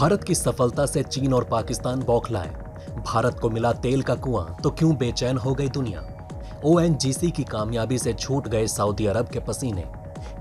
भारत की सफलता से चीन और पाकिस्तान बौखलाए। भारत को मिला तेल का कुआं तो क्यों बेचैन हो गई दुनिया। ओएनजीसी की कामयाबी से छूट गए सऊदी अरब के पसीने।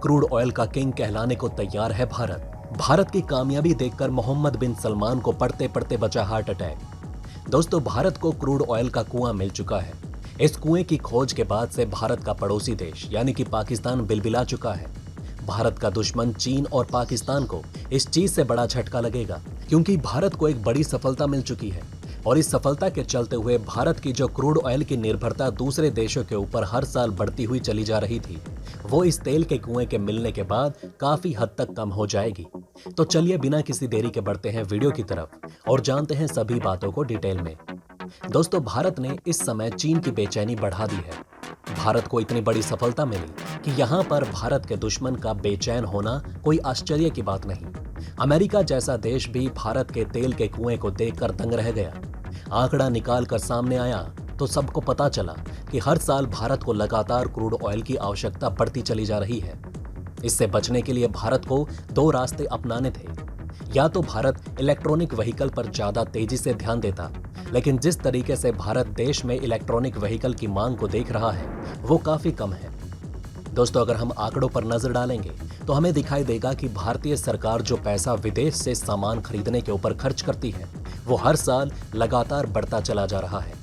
क्रूड ऑयल का किंग कहलाने को तैयार है भारत। भारत की कामयाबी देखकर मोहम्मद बिन सलमान को पढ़ते पढ़ते बचा हार्ट अटैक। दोस्तों, भारत को क्रूड ऑयल का कुआं मिल चुका है। इस कुएं की खोज के बाद से भारत का पड़ोसी देश यानी कि पाकिस्तान बिलबिला चुका है। भारत का दुश्मन चीन और पाकिस्तान को इस चीज से बड़ा झटका लगेगा, क्योंकि भारत को एक बड़ी सफलता मिल चुकी है और इस सफलता के चलते हुए भारत की जो क्रूड ऑयल की निर्भरता दूसरे देशों के ऊपर हर साल बढ़ती हुई चली जा रही थी, वो इस तेल के कुएं के मिलने के बाद काफी हद तक कम हो जाएगी। तो चलिए बिना किसी देरी के बढ़ते हैं वीडियो की तरफ और जानते हैं सभी बातों को डिटेल में। दोस्तों, भारत ने इस समय चीन की बेचैनी बढ़ा दी है। भारत को इतनी बड़ी सफलता मिली कि यहाँ पर भारत के दुश्मन का बेचैन होना कोई आश्चर्य की बात नहीं। अमेरिका जैसा देश भी भारत के तेल के कुएं को देखकर दंग रह गया। आंकड़ा निकाल कर सामने आया तो सबको पता चला कि हर साल भारत को लगातार क्रूड ऑयल की आवश्यकता बढ़ती चली जा रही है। इससे बचने के लिए भारत को दो रास्ते अपनाने थे। या तो भारत इलेक्ट्रॉनिक व्हीकल पर ज्यादा तेजी से ध्यान देता, लेकिन जिस तरीके से भारत देश में इलेक्ट्रॉनिक व्हीकल की मांग को देख रहा है वो काफी कम है। दोस्तों, अगर हम आंकड़ों पर नजर डालेंगे तो हमें दिखाई देगा कि भारतीय सरकार जो पैसा विदेश से सामान खरीदने के ऊपर खर्च करती है वो हर साल लगातार बढ़ता चला जा रहा है।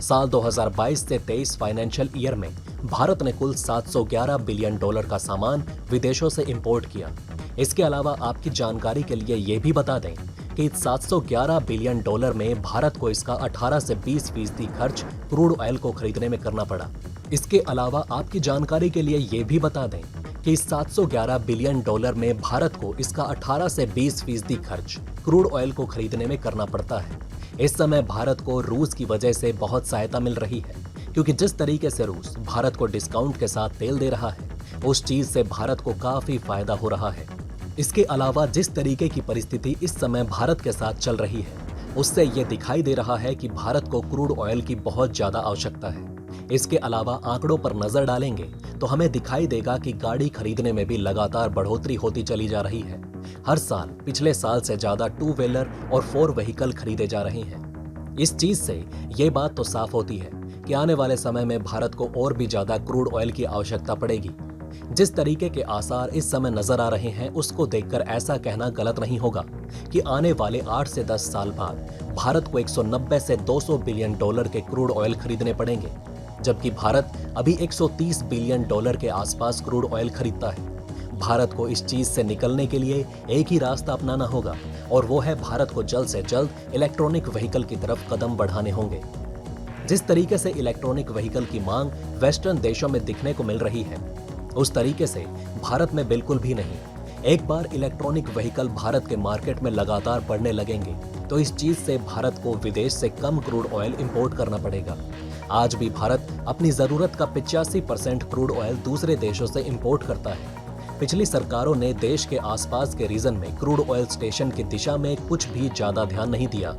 साल 2022 से 23 फाइनेंशियल ईयर में भारत ने कुल $711 बिलियन का सामान विदेशों से इंपोर्ट किया। इसके अलावा आपकी जानकारी के लिए ये भी बता दें कि $711 बिलियन में भारत को इसका 18 से 20% खर्च क्रूड ऑयल को खरीदने में करना पड़ा। इसके अलावा आपकी जानकारी के लिए ये भी बता दें कि $711 बिलियन में भारत को इसका 18 से 20% खर्च क्रूड ऑयल को खरीदने में करना पड़ता है। इस समय भारत को रूस की वजह से बहुत सहायता मिल रही है, क्योंकि जिस तरीके से रूस भारत को डिस्काउंट के साथ तेल दे रहा है उस चीज से भारत को काफी फायदा हो रहा है। इसके अलावा जिस तरीके की परिस्थिति इस समय भारत के साथ चल रही है उससे ये दिखाई दे रहा है कि भारत को क्रूड ऑयल की बहुत ज्यादा आवश्यकता है। इसके अलावा आंकड़ों पर नजर डालेंगे तो हमें दिखाई देगा कि गाड़ी खरीदने में भी लगातार बढ़ोतरी होती चली जा रही है। हर साल पिछले साल से ज्यादा 2 व्हीलर और 4 व्हीकल खरीदे जा रहे हैं। इस चीज से ये बात तो साफ होती है कि आने वाले समय में भारत को और भी ज्यादा क्रूड ऑयल की आवश्यकता पड़ेगी। जिस तरीके के आसार इस समय नजर आ रहे हैं उसको देखकर ऐसा कहना गलत नहीं होगा कि आने वाले 8 से 10 साल बाद भारत को 190 से 200 बिलियन डॉलर के क्रूड ऑयल खरीदने पड़ेंगे, जबकि भारत अभी 130 बिलियन डॉलर के आसपास क्रूड ऑयल खरीदता है। भारत को इस चीज से निकलने के लिए एक ही रास्ता अपनाना होगा और वो है भारत को जल्द से जल्द इलेक्ट्रॉनिक व्हीकल की तरफ कदम बढ़ाने होंगे। जिस तरीके से इलेक्ट्रॉनिक व्हीकल की मांग वेस्टर्न देशों में दिखने को मिल रही है उस तरीके से भारत में बिल्कुल भी नहीं। एक बार इलेक्ट्रॉनिक व्हीकल भारत के मार्केट में लगातार बढ़ने लगेंगे तो इस चीज से भारत को विदेश से कम क्रूड ऑयल इंपोर्ट करना पड़ेगा। आज भी भारत अपनी जरूरत का 85% क्रूड ऑयल दूसरे देशों से इंपोर्ट करता है। पिछली सरकारों ने देश के आसपास के रीजन में क्रूड ऑयल स्टेशन की दिशा में कुछ भी ज्यादा ध्यान नहीं दिया।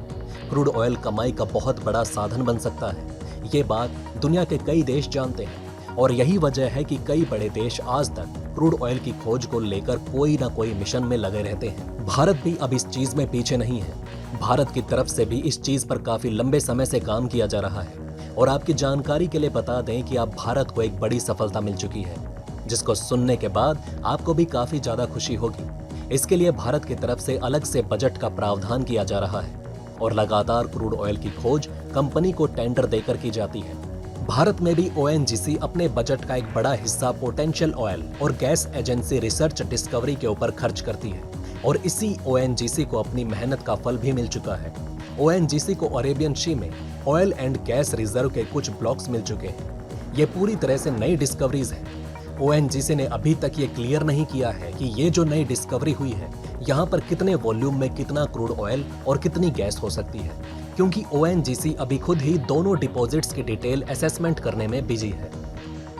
क्रूड ऑयल कमाई का बहुत बड़ा साधन बन सकता है, ये बात दुनिया के कई देश जानते हैं और यही वजह है कि कई बड़े देश आज तक क्रूड ऑयल की खोज को लेकर कोई ना कोई मिशन में लगे रहते हैं। भारत भी अब इस चीज में पीछे नहीं है। भारत की तरफ से भी इस चीज पर काफी लंबे समय से काम किया जा रहा है और आपकी जानकारी के लिए बता दें कि अब भारत को एक बड़ी सफलता मिल चुकी है, जिसको सुनने के बाद आपको भी काफी ज्यादा खुशी होगी। इसके लिए भारत की तरफ से अलग से बजट का प्रावधान किया जा रहा है और लगातार क्रूड ऑयल की खोज कंपनी को टेंडर देकर की जाती है। भारत में भी ओएनजीसी अपने बजट का एक बड़ा हिस्सा पोटेंशियल ऑयल और गैस एजेंसी रिसर्च डिस्कवरी के ऊपर खर्च करती है और इसी ओएनजीसी को अपनी मेहनत का फल भी मिल चुका है। ओएनजीसी को अरेबियन सी में ऑयल एंड गैस रिजर्व के कुछ ब्लॉक्स मिल चुके हैं। ये पूरी तरह से नई डिस्कवरीज हैं। ओएनजीसी ने अभी तक ये क्लियर नहीं किया है कि ये जो नई डिस्कवरी हुई है यहाँ पर कितने वॉल्यूम में कितना क्रूड ऑयल और कितनी गैस हो सकती है, क्योंकि ओएनजीसी अभी खुद ही दोनों डिपॉजिट्स की डिटेल असेसमेंट करने में बिजी है।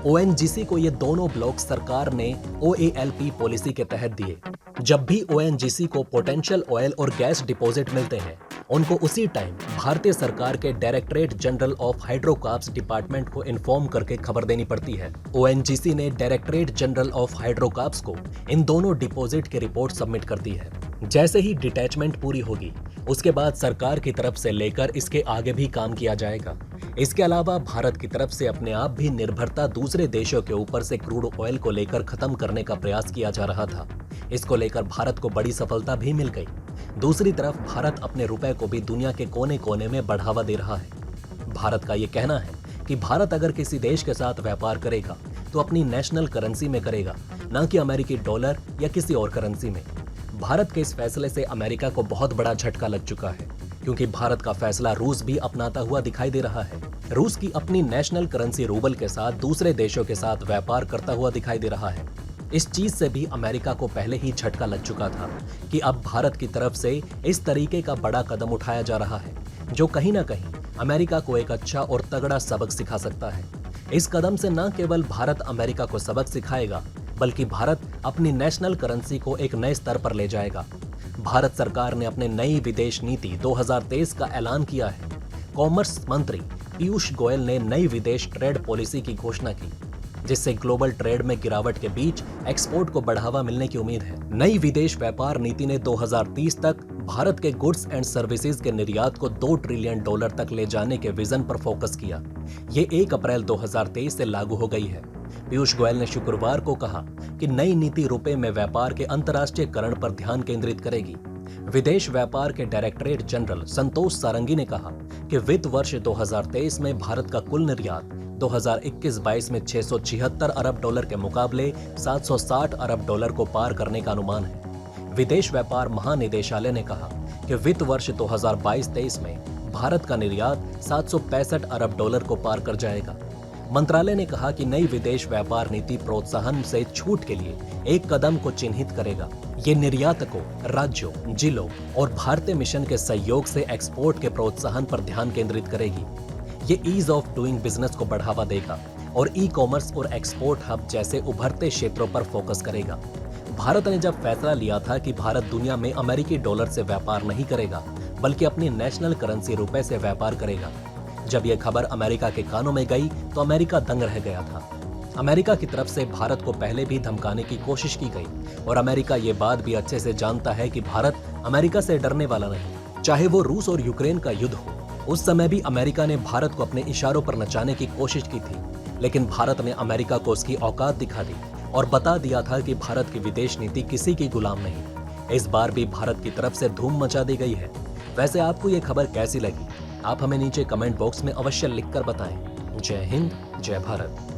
ओएनजीसी को ये दोनों ब्लॉक सरकार ने ओएएलपी पॉलिसी के तहत दिए। जब भी ओएनजीसी को पोटेंशियल ऑयल और गैस डिपॉजिट मिलते हैं उनको उसी टाइम भारतीय सरकार के डायरेक्टरेट जनरल ऑफ हाइड्रोकार्ब्स डिपार्टमेंट को इन्फॉर्म करके खबर देनी पड़ती है। ओएनजीसी ने डायरेक्टरेट जनरल ऑफ हाइड्रोकार्ब्स को इन दोनों डिपॉजिट की रिपोर्ट सबमिट कर दी है। जैसे ही डिटैचमेंट पूरी होगी उसके बाद सरकार की तरफ से लेकर इसके आगे भी काम किया जाएगा। इसके अलावा भारत की तरफ से अपने आप भी निर्भरता दूसरे देशों के ऊपर से क्रूड ऑयल को लेकर खत्म करने का प्रयास किया जा रहा था। इसको लेकर भारत को बड़ी सफलता भी मिल गई। दूसरी तरफ भारत अपने रुपए को भी दुनिया के कोने कोने में बढ़ावा दे रहा है। भारत का ये कहना है कि भारत अगर किसी देश के साथ व्यापार करेगा तो अपनी नेशनल करेंसी में करेगा, न कि अमेरिकी डॉलर या किसी और करेंसी में। भारत के इस फैसले से अमेरिका को बहुत बड़ा झटका लग चुका है, क्योंकि भारत का फैसला रूस भी अपनाता हुआ दिखाई दे रहा है। रूस की अपनी नेशनल करेंसी रूबल के साथ दूसरे देशों के साथ व्यापार करता हुआ दिखाई दे रहा है। इस चीज से भी अमेरिका को पहले ही झटका लग चुका था कि अब भारत की तरफ से इस तरीके का बड़ा कदम उठाया जा रहा है, जो कहीं ना कहीं अमेरिका को एक अच्छा और तगड़ा सबक सिखा सकता है। इस कदम से न केवल भारत अमेरिका को सबक सिखाएगा, बल्कि भारत अपनी नेशनल करेंसी को एक नए स्तर पर ले जाएगा। भारत सरकार ने अपने नई विदेश नीति 2023 का ऐलान किया है। कॉमर्स मंत्री पीयूष गोयल ने नई विदेश ट्रेड पॉलिसी की घोषणा की, जिससे ग्लोबल ट्रेड में गिरावट के बीच एक्सपोर्ट को बढ़ावा मिलने की उम्मीद है। नई विदेश व्यापार नीति ने 2030 तक भारत के गुड्स एंड सर्विसेज के निर्यात को $2 ट्रिलियन तक ले जाने के विजन पर फोकस किया। ये 1 अप्रैल 2023 से लागू हो गई है। पीयूष गोयल ने शुक्रवार को कहा कि नई नीति रुपए में व्यापार के अंतर्राष्ट्रीयकरण पर ध्यान केंद्रित करेगी। विदेश व्यापार के डायरेक्टरेट जनरल संतोष सारंगी ने कहा कि वित्त वर्ष 2023 में भारत का कुल निर्यात 2021-22 में $676 अरब के मुकाबले $760 अरब को पार करने का अनुमान है। विदेश व्यापार महानिदेशालय ने कहा कि वित्त वर्ष 2022-23 में भारत का निर्यात $765 अरब को पार कर जाएगा। मंत्रालय ने कहा कि नई विदेश व्यापार नीति प्रोत्साहन से छूट के लिए एक कदम को चिन्हित करेगा। ये निर्यातकों, राज्यों, जिलों और भारतीय मिशन के सहयोग से एक्सपोर्ट के प्रोत्साहन पर ध्यान केंद्रित करेगी। ये ईज ऑफ डूइंग बिजनेस को बढ़ावा देगा और ई कॉमर्स और एक्सपोर्ट हब जैसे उभरते क्षेत्रों पर फोकस करेगा। भारत ने जब फैसला लिया था कि भारत दुनिया में अमेरिकी डॉलर से व्यापार नहीं करेगा, बल्कि अपनी नेशनल करेंसी रुपए से व्यापार करेगा, जब यह खबर अमेरिका के कानों में गई तो अमेरिका दंग रह गया था। अमेरिका की तरफ से भारत को पहले भी धमकाने की कोशिश की गई और अमेरिका ये बात भी अच्छे से जानता है कि भारत अमेरिका से डरने वाला नहीं। चाहे वो रूस और यूक्रेन का युद्ध हो, उस समय भी अमेरिका ने भारत को अपने इशारों पर नचाने की कोशिश की थी, लेकिन भारत ने अमेरिका को उसकी औकात दिखा दी और बता दिया था कि भारत की विदेश नीति किसी की गुलाम नहीं। इस बार भी भारत की तरफ से धूम मचा दी गई है। वैसे आपको ये खबर कैसी लगी? आप हमें नीचे कमेंट बॉक्स में अवश्य लिखकर बताएं। जय हिंद, जय भारत।